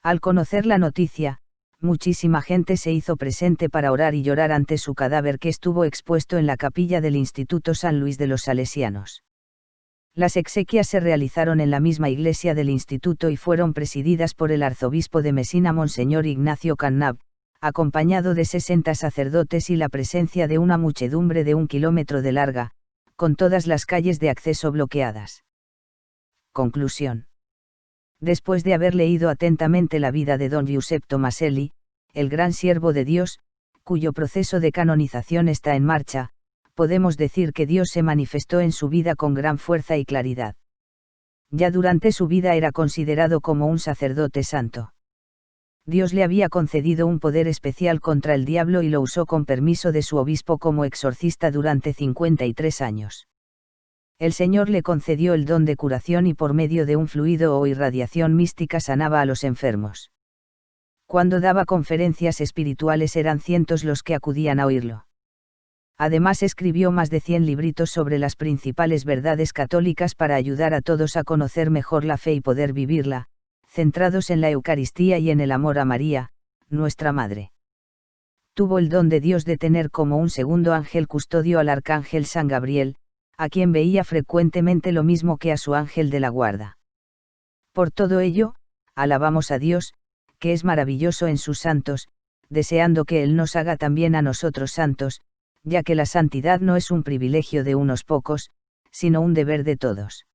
S1: Al conocer la noticia, muchísima gente se hizo presente para orar y llorar ante su cadáver que estuvo expuesto en la capilla del Instituto San Luis de los Salesianos. Las exequias se realizaron en la misma iglesia del instituto y fueron presididas por el arzobispo de Mesina Monseñor Ignacio Cannab, acompañado de 60 sacerdotes y la presencia de una muchedumbre de 1 kilómetro de larga, con todas las calles de acceso bloqueadas. Conclusión. Después de haber leído atentamente la vida de don Giuseppe Tomaselli, el gran siervo de Dios, cuyo proceso de canonización está en marcha, podemos decir que Dios se manifestó en su vida con gran fuerza y claridad. Ya durante su vida era considerado como un sacerdote santo. Dios le había concedido un poder especial contra el diablo y lo usó con permiso de su obispo como exorcista durante 53 años. El Señor le concedió el don de curación y por medio de un fluido o irradiación mística sanaba a los enfermos. Cuando daba conferencias espirituales eran cientos los que acudían a oírlo. Además escribió más de 100 libritos sobre las principales verdades católicas para ayudar a todos a conocer mejor la fe y poder vivirla, centrados en la Eucaristía y en el amor a María, nuestra Madre. Tuvo el don de Dios de tener como un segundo ángel custodio al arcángel San Gabriel, a quien veía frecuentemente lo mismo que a su ángel de la guarda. Por todo ello, alabamos a Dios, que es maravilloso en sus santos, deseando que Él nos haga también a nosotros santos, ya que la santidad no es un privilegio de unos pocos, sino un deber de todos.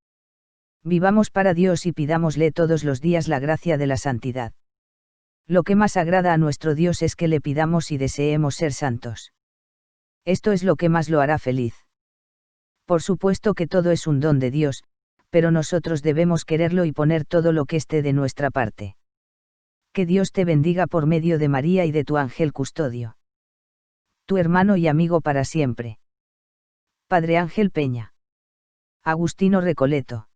S1: Vivamos para Dios y pidámosle todos los días la gracia de la santidad. Lo que más agrada a nuestro Dios es que le pidamos y deseemos ser santos. Esto es lo que más lo hará feliz. Por supuesto que todo es un don de Dios, pero nosotros debemos quererlo y poner todo lo que esté de nuestra parte. Que Dios te bendiga por medio de María y de tu ángel custodio. Tu hermano y amigo para siempre. Padre Ángel Peña. Agustino Recoleto.